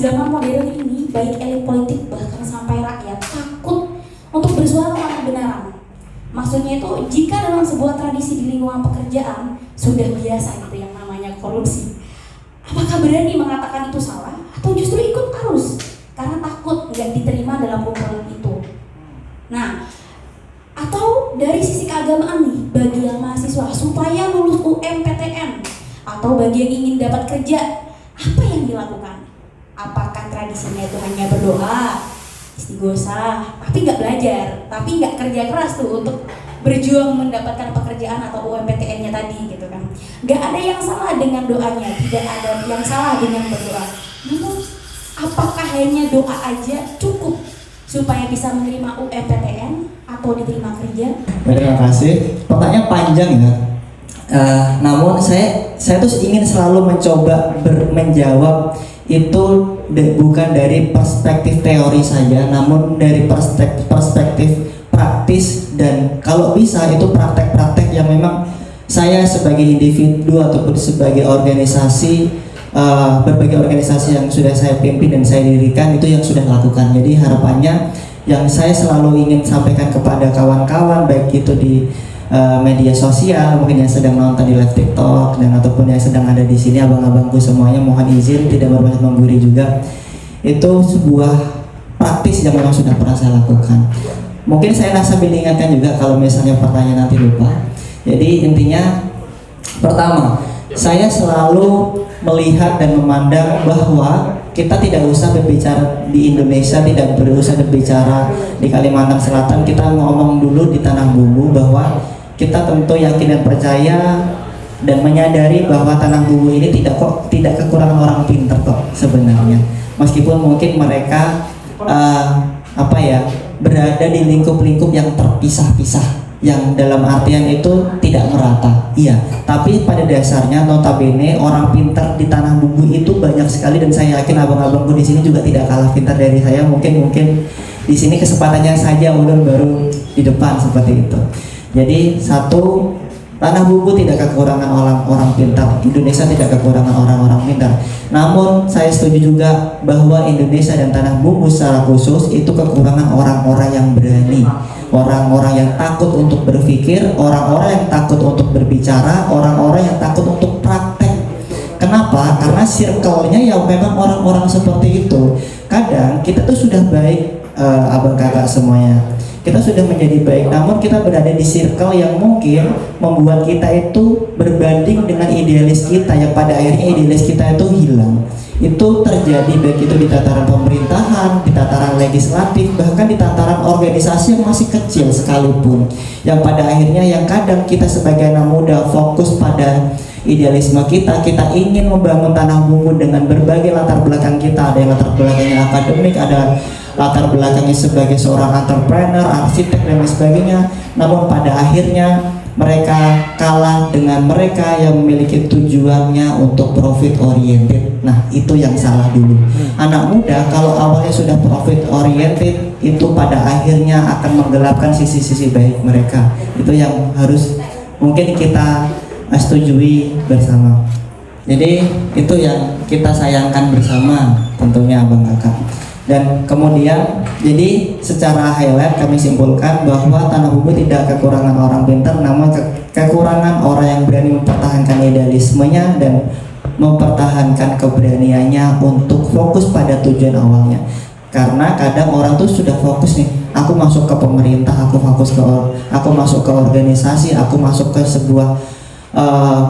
zaman modern ini, baik elit politik bahkan sampai rakyat takut untuk bersuara tentang kebenaran. Maksudnya itu, jika dalam sebuah tradisi di lingkungan pekerjaan sudah biasa itu yang namanya korupsi, apakah berani mengatakan itu salah atau justru ikut arus karena takut nggak diterima dalam kumpulan itu? Nah, atau dari sisi keagamaan nih, bagi yang mahasiswa supaya lulus UMPTN atau bagi yang ingin dapat kerja, apa yang dilakukan? Apakah tradisinya itu hanya berdoa, istighosah, tapi nggak belajar, tapi nggak kerja keras tuh untuk berjuang mendapatkan pekerjaan atau UMPTN-nya tadi gitu kan? Nggak ada yang salah dengan doanya, tidak ada yang salah dengan berdoa. Namun, apakah hanya doa aja cukup supaya bisa menerima UMPTN atau diterima kerja? Terima kasih. Pertanyaan panjang ya. Namun saya tuh ingin selalu mencoba menjawab itu bukan dari perspektif teori saja, namun dari perspektif praktis, dan kalau bisa itu praktek-praktek yang memang saya sebagai individu ataupun sebagai organisasi, berbagai organisasi yang sudah saya pimpin dan saya dirikan itu yang sudah lakukan. Jadi harapannya yang saya selalu ingin sampaikan kepada kawan-kawan, baik itu di media sosial, mungkin yang sedang nonton di live TikTok dan ataupun yang sedang ada di sini, abang-abangku semuanya, mohon izin tidak bermaksud menggurui juga. Itu sebuah praktis yang memang sudah pernah saya lakukan. Mungkin saya sambil ingatkan juga kalau misalnya pertanyaan nanti lupa. Jadi intinya, pertama, saya selalu melihat dan memandang bahwa kita tidak usah berbicara di Indonesia, tidak usah berbicara di Kalimantan Selatan. Kita ngomong dulu di tanah bumbu bahwa kita tentu yakin dan percaya dan menyadari bahwa tanah bumbu ini tidak kekurangan orang pintar kok sebenarnya. Meskipun mungkin mereka berada di lingkup-lingkup yang terpisah-pisah, yang dalam artian itu tidak merata. Iya, tapi pada dasarnya notabene orang pintar di tanah bumbu itu banyak sekali, dan saya yakin abang-abangku di sini juga tidak kalah pintar dari saya. Mungkin di sini kesempatannya saja ulun baru di depan seperti itu. Jadi satu, tanah bumbu tidak kekurangan orang pintar, Indonesia tidak kekurangan orang-orang pintar. Namun saya setuju juga bahwa Indonesia dan tanah bumbu secara khusus itu kekurangan orang-orang yang berani, orang-orang yang takut untuk berpikir, orang-orang yang takut untuk berbicara, orang-orang yang takut untuk praktek. Kenapa? Karena circle-nya yang memang orang-orang seperti itu. Kadang kita tuh sudah baik, abang kakak semuanya, kita sudah menjadi baik, namun kita berada di circle yang mungkin membuat kita itu berbanding dengan idealis kita, yang pada akhirnya idealis kita itu hilang. Itu terjadi baik itu di tataran pemerintahan, di tataran legislatif, bahkan di tataran organisasi yang masih kecil sekalipun, yang pada akhirnya yang kadang kita sebagai anak muda fokus pada idealisme kita ingin membangun tanah bumbu dengan berbagai latar belakang kita. Ada yang latar belakangnya akademik, ada latar belakangnya sebagai seorang entrepreneur, arsitek dan lain sebagainya. Namun pada akhirnya mereka kalah dengan mereka yang memiliki tujuannya untuk profit oriented. Nah, itu yang salah dulu. Anak muda kalau awalnya sudah profit oriented, itu pada akhirnya akan menggelapkan sisi-sisi baik mereka. Itu yang harus mungkin kita setujui bersama. Jadi itu yang kita sayangkan bersama tentunya abang kakak. Dan kemudian jadi secara highlight kami simpulkan bahwa tanah bumbu tidak kekurangan orang pintar, namun kekurangan orang yang berani mempertahankan idealismenya dan mempertahankan keberaniannya untuk fokus pada tujuan awalnya. Karena kadang orang tuh sudah fokus nih, aku masuk ke pemerintah, aku masuk ke organisasi, aku masuk ke sebuah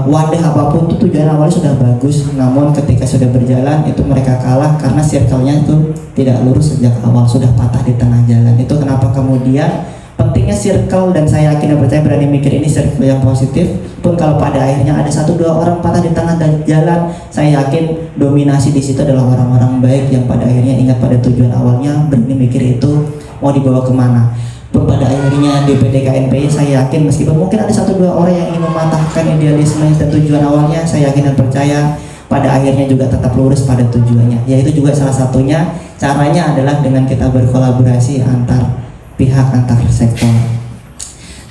wadah apapun, itu tujuan awalnya sudah bagus, namun ketika sudah berjalan itu mereka kalah karena circle-nya itu tidak lurus sejak awal, sudah patah di tengah jalan. Itu kenapa kemudian pentingnya circle, dan saya yakin dan percaya berani mikir ini circle yang positif. Pun kalau pada akhirnya ada 1-2 orang patah di tengah jalan, saya yakin dominasi di situ adalah orang-orang baik yang pada akhirnya ingat pada tujuan awalnya, berani mikir itu mau dibawa kemana. Pada akhirnya DPD KNPI, saya yakin meskipun mungkin ada 1-2 orang yang ingin mematahkan idealisme dan tujuan awalnya, saya yakin dan percaya pada akhirnya juga tetap lurus pada tujuannya. Yaitu juga salah satunya caranya adalah dengan kita berkolaborasi antar pihak, antar sektor.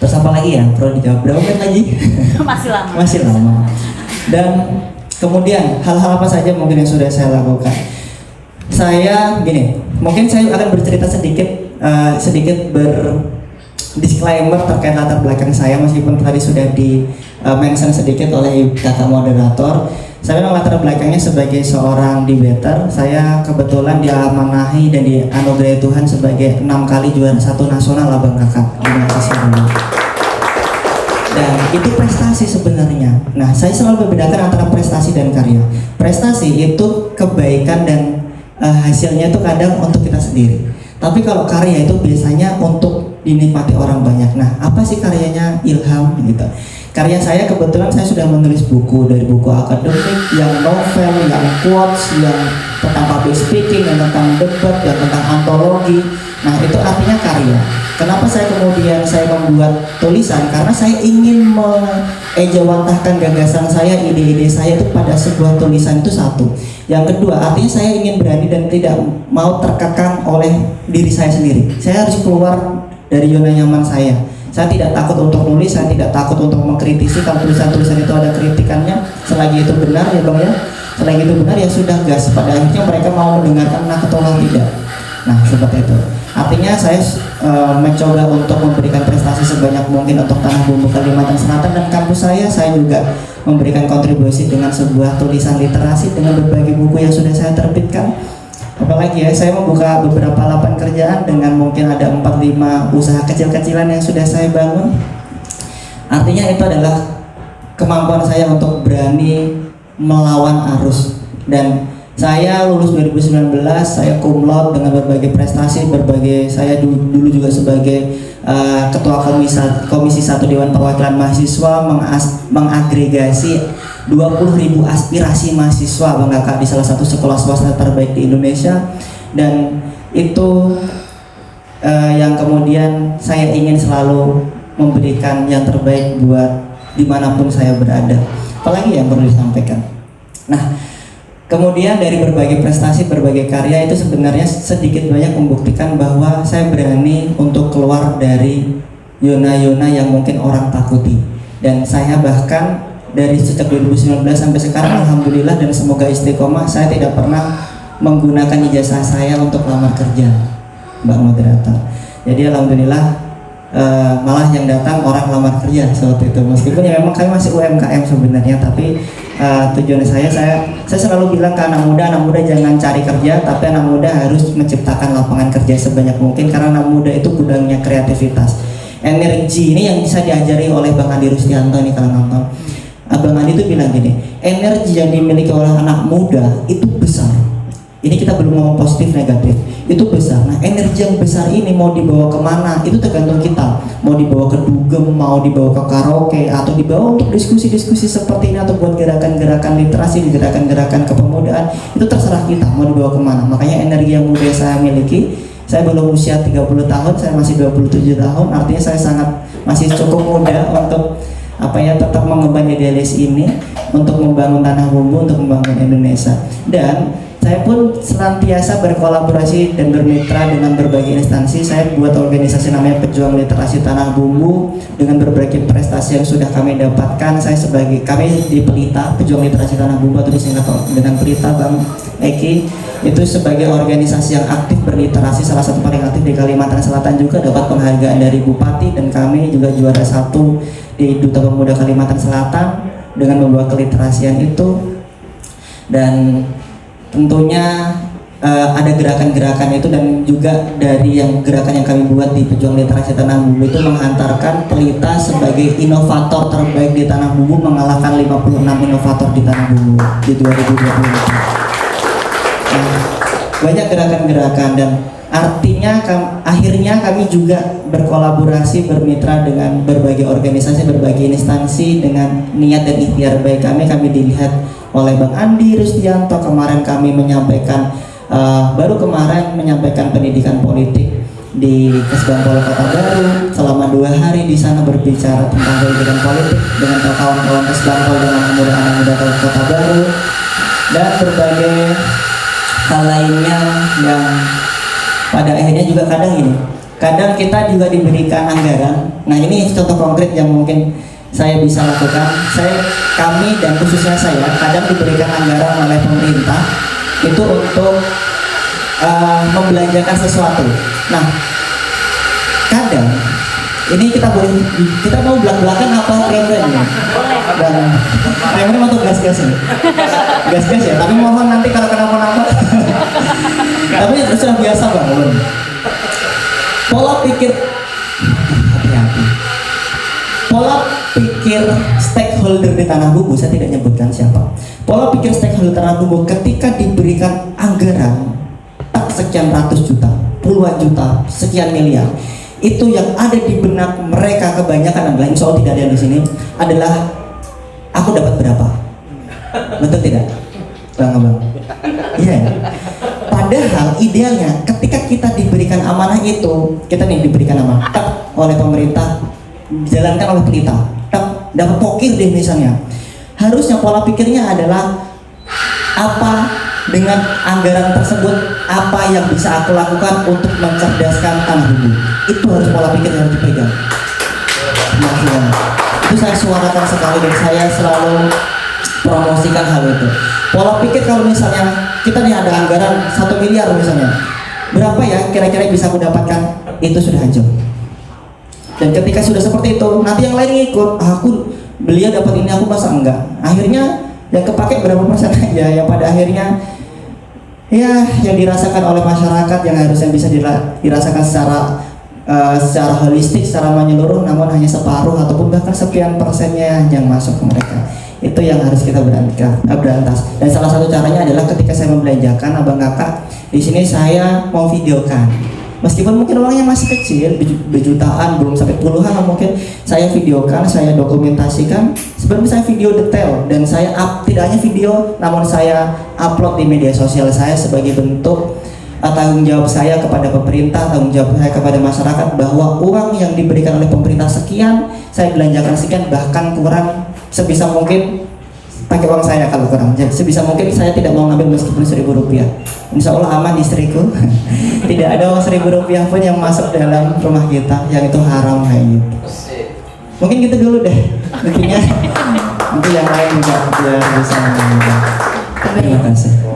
Terus apa lagi ya? Perlu dijawab berapa menit lagi? Masih lama. Dan kemudian hal-hal apa saja mungkin yang sudah saya lakukan? Saya gini, mungkin saya akan bercerita sedikit disclaimer terkait latar belakang saya, meskipun tadi sudah di mention sedikit oleh kakak moderator. Saya memang latar belakangnya sebagai seorang debater. Saya kebetulan diamanahi dan dianugerahi Tuhan sebagai 6 kali juara 1 nasional lah Bang Kakak. Terima kasih banyak. Dan itu prestasi sebenarnya. Nah, saya selalu membedakan antara prestasi dan karya. Prestasi itu kebaikan dan hasilnya itu kadang untuk kita sendiri. Tapi kalau karya itu biasanya untuk dinikmati orang banyak. Nah, apa sih karyanya Ilham gitu? Karya saya kebetulan saya sudah menulis buku, dari buku akademik, yang novel, yang quotes, yang tentang public speaking, yang tentang debat, yang tentang antologi. Nah, itu artinya karya. Kenapa saya kemudian membuat tulisan? Karena saya ingin mengejawantahkan gagasan saya, ide-ide saya itu pada sebuah tulisan, itu satu. Yang kedua, artinya saya ingin berani dan tidak mau terkekang oleh diri saya sendiri. Saya harus keluar dari zona nyaman saya. Saya tidak takut untuk nulis, saya tidak takut untuk mengkritisi. Kalau tulisan-tulisan itu ada kritikannya, selagi itu benar ya Bang ya, selagi itu benar ya sudah, gas. Pada akhirnya mereka mau mendengarkan atau tidak. Nah, seperti itu. Artinya saya mencoba untuk memberikan prestasi sebanyak mungkin untuk Tanah Bumbu Kalimantan Selatan dan kampus saya juga memberikan kontribusi dengan sebuah tulisan literasi dengan berbagai buku yang sudah saya terbitkan. Apalagi ya, saya membuka beberapa lapangan kerjaan dengan mungkin ada 4-5 usaha kecil-kecilan yang sudah saya bangun. Artinya itu adalah kemampuan saya untuk berani melawan arus. Dan saya lulus 2019, saya cum laude dengan berbagai prestasi, saya dulu juga sebagai ketua komisi 1 Dewan Perwakilan Mahasiswa mengagregasi 20.000 aspirasi mahasiswa Bang Kakak di salah satu sekolah swasta terbaik di Indonesia. Dan itu yang kemudian saya ingin selalu memberikan yang terbaik buat dimanapun saya berada. Apalagi yang perlu disampaikan. Nah, kemudian dari berbagai prestasi, berbagai karya itu sebenarnya sedikit banyak membuktikan bahwa saya berani untuk keluar dari zona-zona yang mungkin orang takuti. Dan saya bahkan dari sejak 2019 sampai sekarang alhamdulillah dan semoga istiqomah, saya tidak pernah menggunakan ijazah saya untuk lamar kerja, Mbak Moderator. Jadi alhamdulillah malah yang datang orang lamar kerja seperti itu. Meskipun ya memang kami masih UMKM sebenarnya, tapi tujuan saya selalu bilang ke anak muda jangan cari kerja, tapi anak muda harus menciptakan lapangan kerja sebanyak mungkin, karena anak muda itu gudangnya kreativitas. Energi ini yang bisa diajari oleh Bang Andi Rustianto nih kalau nonton. Abang Andi itu bilang gini, energi yang dimiliki oleh anak muda itu besar. Ini kita belum ngomong positif negatif, itu besar. Nah, energi yang besar ini mau dibawa kemana itu tergantung kita. Mau dibawa ke dugem, mau dibawa ke karaoke, atau dibawa untuk diskusi-diskusi seperti ini, atau buat gerakan-gerakan literasi, gerakan-gerakan kepemudaan, itu terserah kita mau dibawa kemana. Makanya energi yang muda saya miliki, saya belum usia 30 tahun, saya masih 27 tahun, artinya saya masih cukup muda untuk tetap mengemban idealis ini, untuk membangun Tanah Bumbu, untuk membangun Indonesia. Dan saya pun senantiasa berkolaborasi dan bermitra dengan berbagai instansi. Saya buat organisasi namanya Pejuang Literasi Tanah Bumbu dengan berbagai prestasi yang sudah kami dapatkan. Kami di Pelita, Pejuang Literasi Tanah Bumbu atau disingkat dengan Pelita, Bang Eki, itu sebagai organisasi yang aktif berliterasi, salah satu paling aktif di Kalimantan Selatan, juga dapat penghargaan dari Bupati, dan kami juga juara 1 di Duta Pemuda Kalimantan Selatan dengan membawa keliterasian itu. Dan tentunya ada gerakan-gerakan itu, dan juga dari gerakan yang kami buat di Pejuang Literasi Tanah Bumbu itu menghantarkan Pelita sebagai inovator terbaik di Tanah Bumbu, mengalahkan 56 inovator di Tanah Bumbu di 2020. Banyak gerakan-gerakan, dan artinya akhirnya kami juga berkolaborasi, bermitra dengan berbagai organisasi, berbagai instansi dengan niat dan ikhtiar baik kami dilihat oleh Bang Andi Rustianto. Kemarin kami menyampaikan baru kemarin menyampaikan pendidikan politik di Kesbangpol Kota Baru selama 2 hari di sana, berbicara tentang pendidikan politik dengan kawan-kawan Kesbangpol, dengan pemuda anak muda Kota Baru, dan berbagai hal lainnya yang pada akhirnya juga kadang kita juga diberikan anggaran. Nah, ini contoh konkret yang mungkin saya bisa lakukan. Kami dan khususnya saya kadang diberikan anggaran oleh pemerintah itu untuk membelanjakan sesuatu. Nah, kadang ini kita mau belak-belakan apa rem-rem ya? Dan rem-rem atau gas-gas ya? Gas-gas ya, tapi mohon nanti kalau kenapa-napa. Tapi sudah biasa bangun. Pola pikir hati-hati. Pola pikir stakeholder di Tanah Bumbu, saya tidak nyebutkan siapa. Pola pikir stakeholder Tanah Bumbu ketika diberikan anggaran tak sekian ratus juta, puluhan juta, sekian miliar, itu yang ada di benak mereka kebanyakan adalah, insya Allah tidak ada yang di sini, adalah aku dapat berapa? Betul tidak? Bang. Iya. Padahal idealnya ketika kita diberikan amanah itu, kita nih diberikan amanah oleh pemerintah, dijalankan oleh pelita, dapat pokir deh misalnya. Harusnya pola pikirnya adalah apa dengan anggaran tersebut, apa yang bisa aku lakukan untuk mencerdaskan Tanah Bumbu. Itu harus pola pikir yang harus dipegang. Maksudnya, itu saya suarakan sekali dan saya selalu promosikan hal itu. Pola pikir kalau misalnya kita nih ada anggaran 1 miliar misalnya, berapa ya kira-kira bisa aku dapatkan? Itu sudah hancur. Dan ketika sudah seperti itu, nanti yang lain ngikut. Beliau dapat ini, aku masa enggak? Akhirnya yang kepake berapa persen aja, yang pada akhirnya ya yang dirasakan oleh masyarakat yang harusnya bisa dirasakan secara holistik, secara menyeluruh, namun hanya separuh ataupun bahkan sekian persennya yang masuk ke mereka. Itu yang harus kita berantas. Dan salah satu caranya adalah ketika saya membelanjakan, abang kakak, di sini saya mau videokan. Meskipun mungkin uangnya masih kecil, berjutaan, belum sampai puluhan, mungkin saya videokan, saya dokumentasikan. Sebelum saya video detail dan saya tidak hanya video, namun saya upload di media sosial saya sebagai bentuk tanggung jawab saya kepada pemerintah, tanggung jawab saya kepada masyarakat, bahwa uang yang diberikan oleh pemerintah sekian, saya belanjakan sekian, bahkan kurang, sebisa mungkin pakai uang saya kalau kurang. Jadi sebisa mungkin saya tidak mau ngambil meskipun Rp1.000. Insya Allah aman istriku. Tidak ada uang Rp1.000 pun yang masuk dalam rumah kita, yang itu haram kayak gitu. Mungkin gitu dulu deh. Intinya nanti yang lain juga bisa. Terima kasih.